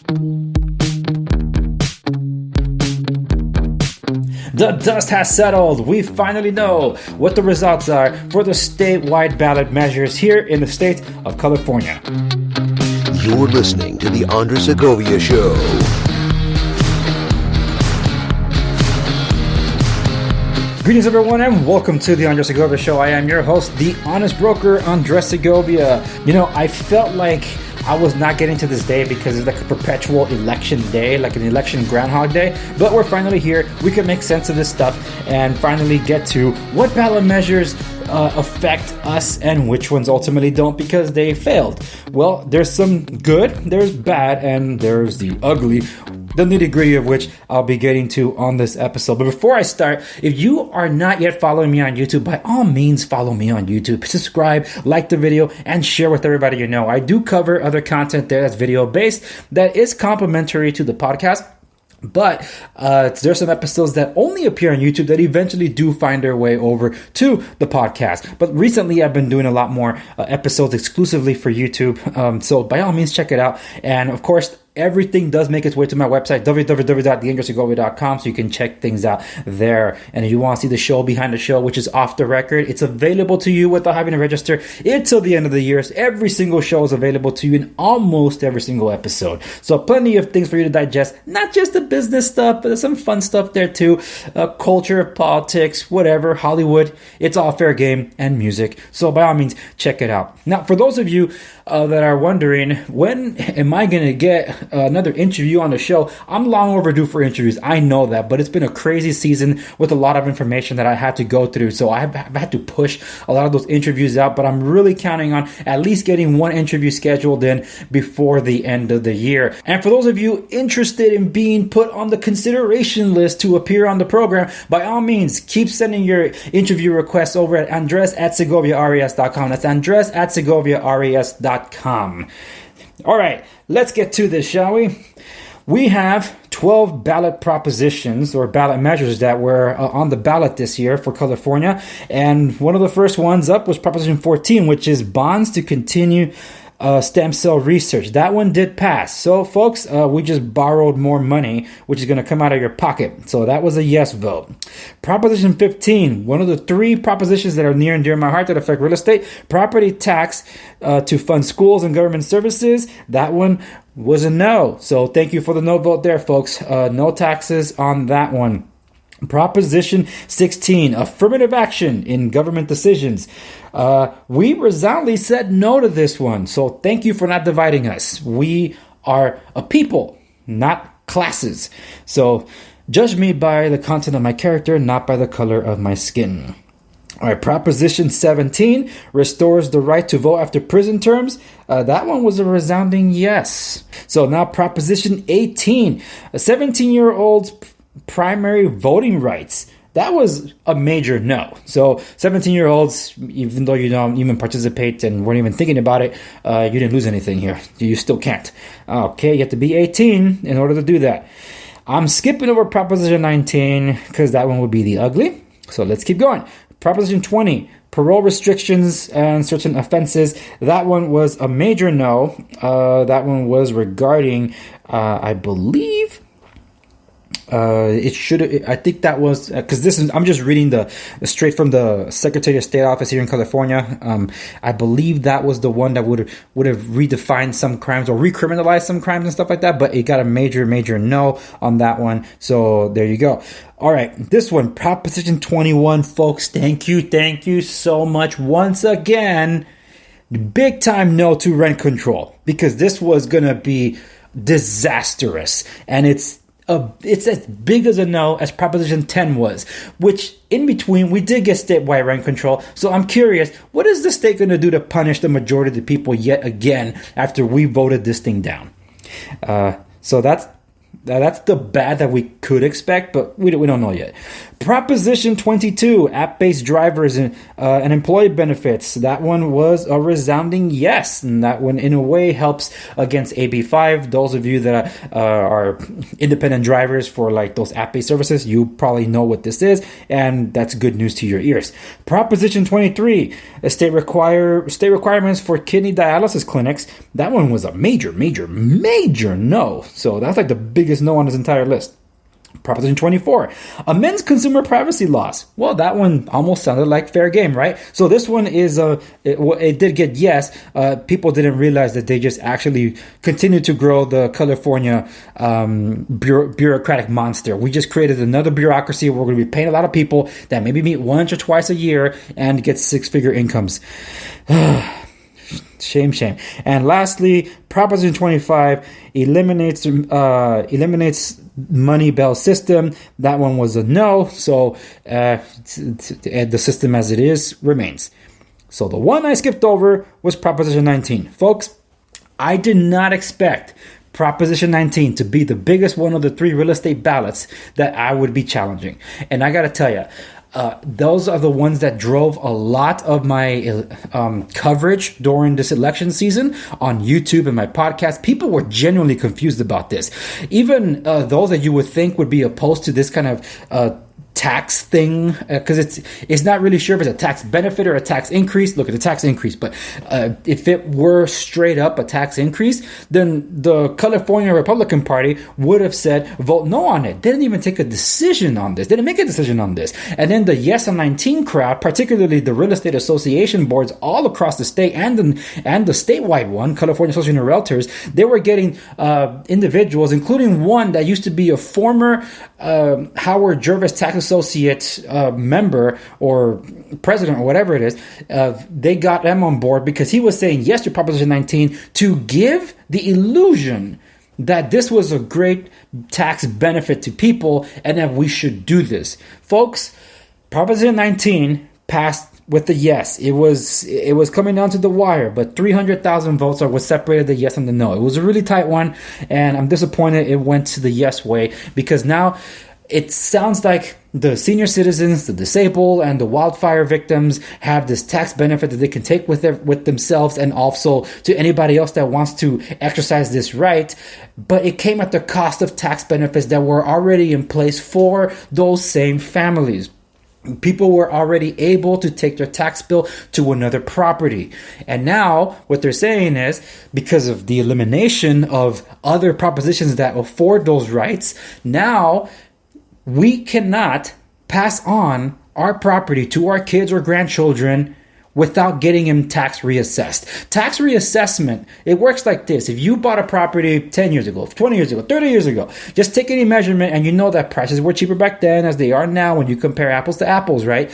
The dust has settled. We finally know what the results are for the statewide ballot measures here in the state of California. You're listening to the Segovia Show. Greetings, everyone, and welcome to the Segovia Show. I am your host, the honest broker, Segovia. You know, I felt like I was not getting to this day because it's like a perpetual election day, like an election Groundhog Day. But we're finally here. We can make sense of this stuff and finally get to what ballot measures affect us and which ones ultimately don't because they failed. Well, there's some good, there's bad, and there's the ugly. The nitty-gritty of which I'll be getting to on this episode. But before I start, if you are not yet following me on YouTube, by all means follow me on YouTube. Subscribe, like the video, and share with everybody you know. I do cover other content there that's video-based that is complementary to the podcast. But there's some episodes that only appear on YouTube that eventually do find their way over to the podcast. But recently, I've been doing a lot more episodes exclusively for YouTube. So by all means, check it out. And of course, everything does make its way to my website, www.theangersegovia.com, so you can check things out there. And if you want to see the show behind the show, which is off the record, it's available to you without having to register until the end of the year. So every single show is available to you in almost every single episode. So plenty of things for you to digest, not just the business stuff, but there's some fun stuff there too. Culture, politics, whatever, Hollywood, it's all fair game, and music. So by all means, check it out. Now, for those of you that are wondering, when am I going to get another interview on the show? I'm long overdue for interviews. I know that, but it's been a crazy season with a lot of information that I had to go through. So I've had to push a lot of those interviews out, but I'm really counting on at least getting one interview scheduled in before the end of the year. And for those of you interested in being put on the consideration list to appear on the program, by all means, keep sending your interview requests over at andres@segoviares.com. That's andres@segoviares.com. All right, let's get to this, shall we? We have 12 ballot propositions or ballot measures that were on the ballot this year for California. And one of the first ones up was Proposition 14, which is bonds to continue stem cell research. That one did pass. So, folks, we just borrowed more money, which is going to come out of your pocket. So that was a yes vote. Proposition 15, one of the three propositions that are near and dear to my heart that affect real estate, property tax to fund schools and government services. That one was a no. So thank you for the no vote there, folks. No taxes on that one. Proposition 16, affirmative action in government decisions. We resoundingly said no to this one. So thank you for not dividing us. We are a people, not classes. So judge me by the content of my character, not by the color of my skin. All right, Proposition 17 restores the right to vote after prison terms. That one was a resounding yes. So now Proposition 18, a 17-year-old's primary voting rights. That was a major no. So 17-year-olds, even though you don't even participate and weren't even thinking about it, you didn't lose anything here. You still can't. Okay, you have to be 18 in order to do that. I'm skipping over Proposition 19 because that one would be the ugly. So let's keep going. Proposition 20, parole restrictions and certain offenses. That one was a major no. That one was regarding, I believe, it should. I think that was because this is. I'm just reading the straight from the Secretary of State office here in California. I believe that was the one that would have redefined some crimes or recriminalized some crimes and stuff like that. But it got a major no on that one. So there you go. All right, this one, Proposition 21, folks. Thank you so much once again. Big time no to rent control because this was gonna be disastrous, and it's as big as a no as Proposition 10 was, which in between we did get statewide rent control. So I'm curious, what is the state going to do to punish the majority of the people yet again after we voted this thing down? So that's That's the bad that we could expect, but we don't know yet. Proposition 22, app-based drivers and employee benefits. That one was a resounding yes, and that one in a way helps against AB 5. Those of you that are independent drivers for like those app-based services, you probably know what this is, and that's good news to your ears. Proposition 23, state requirements for kidney dialysis clinics. That one was a major no. So that's like the biggest no on this entire list. Proposition 24, amends consumer privacy laws. Well, that one almost sounded like fair game, right? So this one is, it did get yes. People didn't realize that they just actually continued to grow the California bureaucratic monster. We just created another bureaucracy. We're going to be paying a lot of people that maybe meet once or twice a year and get six-figure incomes. Shame. And lastly, Proposition 25 eliminates money bail system. That one was a no. So the system as it is remains. So the one I skipped over was Proposition 19. Folks, I did not expect Proposition 19 to be the biggest one of the three real estate ballots that I would be challenging. And I got to tell you, those are the ones that drove a lot of my coverage during this election season on YouTube and my podcast. People were genuinely confused about this. Even those that you would think would be opposed to this kind of tax thing, because it's not really sure if it's a tax benefit or a tax increase. Look at the tax increase, but if it were straight up a tax increase, then the California Republican Party would have said vote no on it. They didn't even take a decision on this. They didn't make a decision on this. And then the Yes on 19 crowd, particularly the real estate association boards all across the state and the statewide one, California Association of Realtors, they were getting individuals, including one that used to be a former Howard Jervis tax associate member or president or whatever it is. They got him on board because he was saying yes to Proposition 19 to give the illusion that this was a great tax benefit to people and that we should do this. Folks, Proposition 19 passed with the yes. It was coming down to the wire, but 300,000 votes was separated the yes and the no. It was a really tight one, and I'm disappointed it went to the yes way, because now it sounds like the senior citizens, the disabled, and the wildfire victims have this tax benefit that they can take with themselves and also to anybody else that wants to exercise this right. But it came at the cost of tax benefits that were already in place for those same families. People were already able to take their tax bill to another property. And now what they're saying is, because of the elimination of other propositions that afford those rights, now we cannot pass on our property to our kids or grandchildren without getting them tax reassessed. Tax reassessment, it works like this. If you bought a property 10 years ago, 20 years ago, 30 years ago, just take any measurement and you know that prices were cheaper back then as they are now when you compare apples to apples, right?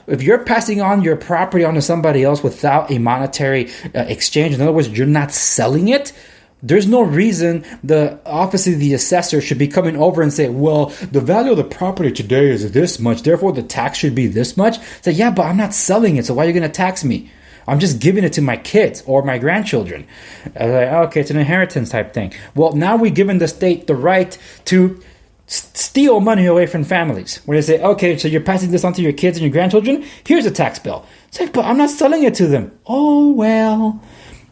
If you're passing on your property onto somebody else without a monetary exchange, in other words, you're not selling it, there's no reason the office of the assessor should be coming over and say, well, the value of the property today is this much, therefore the tax should be this much. Say, yeah, but I'm not selling it, so why are you going to tax me? I'm just giving it to my kids or my grandchildren. Okay, it's an inheritance type thing. Well, now we've given the state the right to steal money away from families. Where they say, okay, so you're passing this on to your kids and your grandchildren? Here's a tax bill. It's like, but I'm not selling it to them. Oh, well.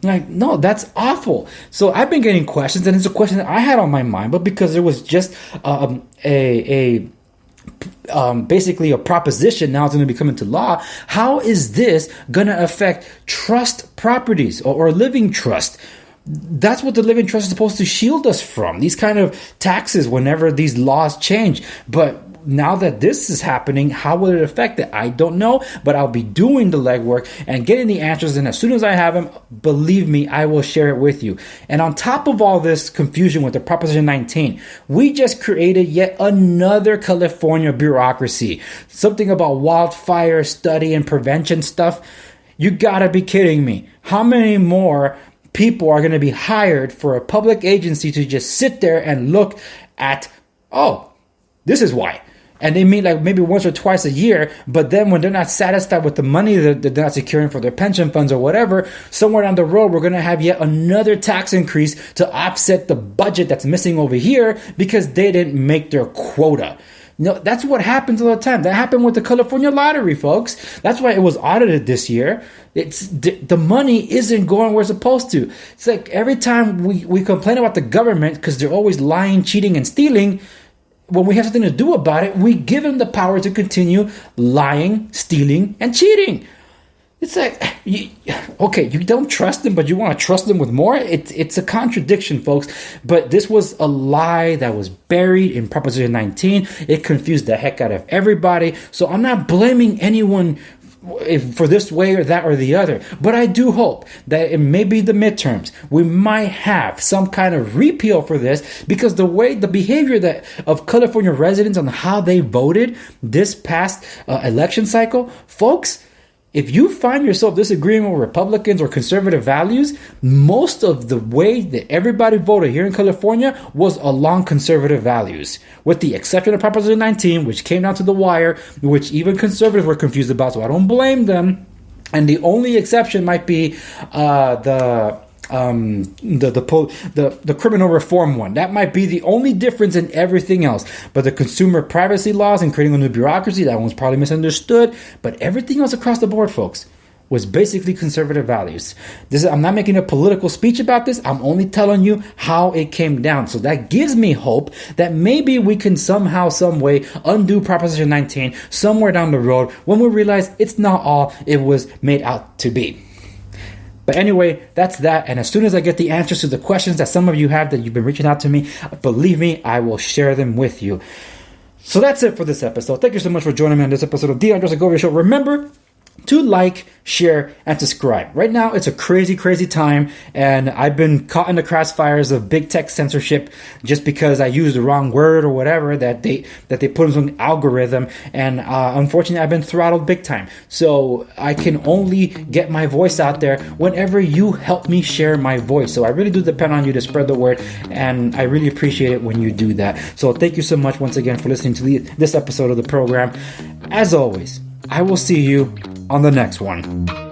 Like, no, that's awful. So I've been getting questions, and it's a question that I had on my mind, but because there was just basically a proposition now it's going to be coming to law, how is this going to affect trust properties or living trust? That's what the living trust is supposed to shield us from, these kind of taxes whenever these laws change. But now that this is happening, how will it affect it? I don't know, but I'll be doing the legwork and getting the answers. And as soon as I have them, believe me, I will share it with you. And on top of all this confusion with the Proposition 19, we just created yet another California bureaucracy. Something about wildfire study and prevention stuff. You gotta be kidding me. How many more people are going to be hired for a public agency to just sit there and look at, oh, this is why. And they meet like maybe once or twice a year, but then when they're not satisfied with the money that they're not securing for their pension funds or whatever, somewhere down the road, we're going to have yet another tax increase to offset the budget that's missing over here because they didn't make their quota. No, that's what happens all the time. That happened with the California lottery, folks. That's why it was audited this year. It's the money isn't going where it's supposed to. It's like every time we complain about the government because they're always lying, cheating, and stealing, when we have something to do about it, we give them the power to continue lying, stealing, and cheating. It's like, you don't trust them, but you want to trust them with more? It's a contradiction, folks. But this was a lie that was buried in Proposition 19. It confused the heck out of everybody. So I'm not blaming anyone for this way or that or the other. But I do hope that it may be the midterms. We might have some kind of repeal for this because the behavior of California residents on how they voted this past election cycle, folks, if you find yourself disagreeing with Republicans or conservative values, most of the way that everybody voted here in California was along conservative values, with the exception of Proposition 19, which came down to the wire, which even conservatives were confused about, so I don't blame them. And the only exception might be the criminal reform one. That might be the only difference in everything else. But the consumer privacy laws and creating a new bureaucracy, that one's probably misunderstood. But everything else across the board, folks, was basically conservative values. I'm not making a political speech about this. I'm only telling you how it came down. So that gives me hope that maybe we can somehow, some way undo Proposition 19 somewhere down the road when we realize it's not all it was made out to be. But anyway, that's that. And as soon as I get the answers to the questions that some of you have that you've been reaching out to me, believe me, I will share them with you. So that's it for this episode. Thank you so much for joining me on this episode of the Segovia Show. Remember to like, share, and subscribe. Right now, it's a crazy, crazy time, and I've been caught in the crossfires of big tech censorship just because I used the wrong word or whatever that they put in some algorithm, and unfortunately, I've been throttled big time. So I can only get my voice out there whenever you help me share my voice. So I really do depend on you to spread the word, and I really appreciate it when you do that. So thank you so much once again for listening to this episode of the program. As always, I will see you on the next one.